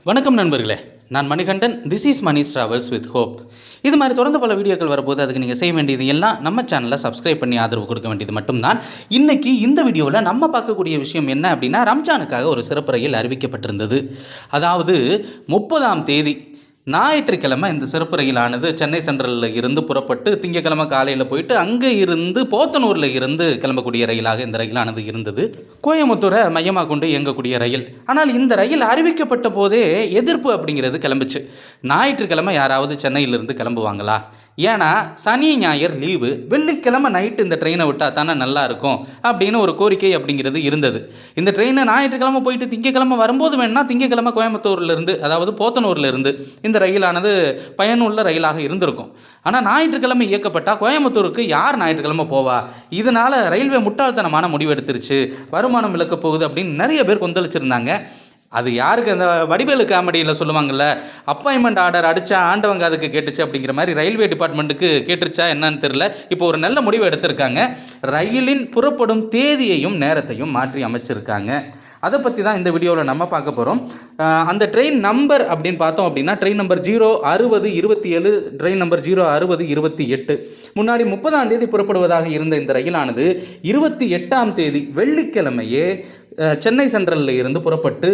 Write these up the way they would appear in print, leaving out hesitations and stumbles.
வணக்கம் நண்பர்களே, நான் Manikandan. This is Mani's travels with hope. இது மாதிரி தொடர்ந்து பல வீடியோக்கள் வரப்போது. அதுக்கு நீங்கள் செய்ய வேண்டியது எல்லாம் நம்ம சேனலில் சப்ஸ்கிரைப் பண்ணி ஆதரவு கொடுக்க வேண்டியது மட்டும்தான். இன்றைக்கி இந்த வீடியோவில் நம்ம பார்க்கக்கூடிய விஷயம் என்ன அப்படின்னா, ரம்ஜானுக்காக ஒரு சிறப்பு ரயில் அறிவிக்கப்பட்டிருந்தது. அதாவது 30ஆம் தேதி ஞாயிற்றுக்கிழமை இந்த சிறப்பு ரயிலானது சென்னை சென்ட்ரலில் இருந்து புறப்பட்டு திங்கக்கிழமை காலையில் போயிட்டு அங்கே இருந்து போத்தனூரில் இருந்து கிளம்பக்கூடிய ரயிலாக இந்த ரயிலானது இருந்தது. கோயம்புத்தூரை மையமாக கொண்டு இயங்கக்கூடிய ரயில். ஆனால் இந்த ரயில் அறிவிக்கப்பட்ட போதே எதிர்ப்பு அப்படிங்கிறது கிளம்பிச்சு. ஞாயிற்றுக்கிழமை யாராவது சென்னையிலிருந்து கிளம்புவாங்களா? ஏன்னா சனி ஞாயிறு லீவு, வெள்ளிக்கிழமை நைட்டு இந்த ட்ரெயினை விட்டால் தானே நல்லா இருக்கும் அப்படின்னு ஒரு கோரிக்கை அப்படிங்கிறது இருந்தது. இந்த ட்ரெயினை ஞாயிற்றுக்கிழமை போயிட்டு திங்கக்கிழமை வரும்போது வேணால் திங்கக்கிழமை கோயம்புத்தூர்லேருந்து, அதாவது போத்தனூர்லேருந்து இந்த ரயிலானது பயனுள்ள ரயிலாக இருந்திருக்கும். ஆனால் ஞாயிற்றுக்கிழமை இயக்கப்பட்டால் கோயம்புத்தூருக்கு யார் ஞாயிற்றுக்கிழமை போவா? இதனால் ரயில்வே முட்டாள்தனமான முடிவு எடுத்துருச்சு, வருமானம் இழக்கப் போகுது அப்படின்னு நிறைய பேர் கொந்தளிச்சிருந்தாங்க. அது யாருக்கு, அந்த வடிவேலு காமெடியில் சொல்லுவாங்கள்ல, அப்பாயின்மெண்ட் ஆர்டர் அடித்தா ஆண்டவங்க அதுக்கு கேட்டுச்சு அப்படிங்கிற மாதிரி ரயில்வே டிபார்ட்மெண்ட்டுக்கு கேட்டுருச்சா என்னன்னு தெரில. இப்போ ஒரு நல்ல முடிவு எடுத்திருக்காங்க. ரயிலின் புறப்படும் தேதியையும் நேரத்தையும் மாற்றி அமைச்சிருக்காங்க. அதை பற்றி தான் இந்த வீடியோவில் நம்ம பார்க்க போகிறோம். அந்த ட்ரெயின் நம்பர் அப்படின்னு பார்த்தோம் அப்படின்னா, ட்ரெயின் நம்பர் 06027, ட்ரெயின் நம்பர் 06028. முன்னாடி 30ஆம் தேதி புறப்படுவதாக இருந்த இந்த ரயிலானது 28ஆம் தேதி வெள்ளிக்கிழமையே சென்னை சென்ட்ரலில் இருந்து புறப்பட்டு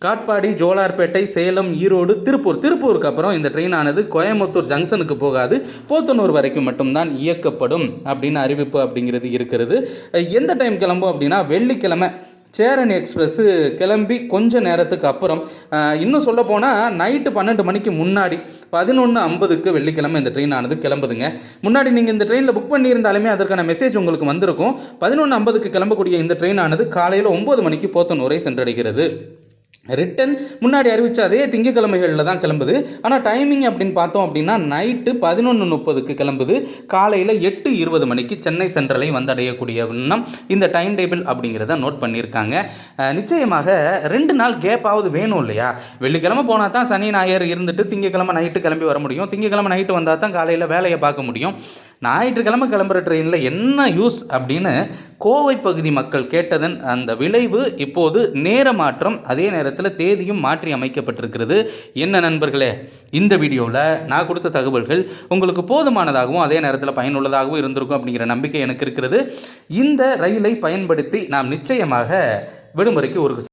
காட்பாடி, ஜோலார்பேட்டை, சேலம், ஈரோடு, திருப்பூருக்கு அப்புறம் இந்த ட்ரெயினானது கோயம்புத்தூர் ஜங்ஷனுக்கு போகாது, போத்தனூர் வரைக்கும் மட்டும்தான் இயக்கப்படும் அப்படின்னு அறிவிப்பு அப்படிங்கிறது இருக்கிறது. எந்த டைம் கிளம்பும் அப்படின்னா, வெள்ளிக்கிழமை சேரன் எக்ஸ்பிரஸ்ஸு கிளம்பி கொஞ்ச நேரத்துக்கு அப்புறம், இன்னும் சொல்ல போனால் நைட்டு 12 மணிக்கு முன்னாடி 11:50க்கு வெள்ளிக்கிழமை இந்த ட்ரெயினானது கிளம்புதுங்க. முன்னாடி நீங்கள் இந்த ட்ரெயினில் புக் பண்ணியிருந்தாலுமே அதற்கான மெசேஜ் உங்களுக்கு வந்திருக்கும். 11:50க்கு கிளம்பக்கூடிய இந்த ட்ரெயினானது காலையில் 9 மணிக்கு போத்தனூரை சென்றடைகிறது. ரிட்டன் முன்னாடி அறிவித்த அதே திங்கக்கிழமைகளில் தான் கிளம்புது. ஆனால் டைமிங் அப்படின்னு பார்த்தோம் அப்படின்னா, நைட்டு 11:30க்கு கிளம்புது, காலையில் 8:20 மணிக்கு சென்னை சென்ட்ரலை வந்தடையக்கூடிய வண்ணம் இந்த டைம் டேபிள் அப்படிங்கிறத நோட் பண்ணியிருக்காங்க. நிச்சயமாக 2 நாள் கேப்பாவது வேணும் இல்லையா? வெள்ளிக்கிழமை போனால் தான் சனி ஞாயிறு இருந்துட்டு திங்கக்கிழமை நைட்டு கிளம்பி வர முடியும். திங்கக்கிழமை நைட்டு வந்தால் தான் காலையில் வேலையை பார்க்க முடியும். ஞாயிற்றுக்கிழமை கிளம்புற ட்ரெயினில் என்ன யூஸ் அப்படின்னு கோவை பகுதி மக்கள் கேட்டதன் அந்த விளைவு இப்போது நேர மாற்றம், அதே நேரத்தில் தேதியும் மாற்றி அமைக்கப்பட்டிருக்கிறது. என்ன நண்பர்களே, இந்த வீடியோவில் நான் கொடுத்த தகவல்கள் உங்களுக்கு போதுமானதாகவும் அதே நேரத்தில் பயனுள்ளதாகவும் இருந்திருக்கும் அப்படிங்கிற நம்பிக்கை எனக்கு இருக்கிறது. இந்த ரயிலை பயன்படுத்தி நாம் நிச்சயமாக விடுமுறைக்கு ஒரு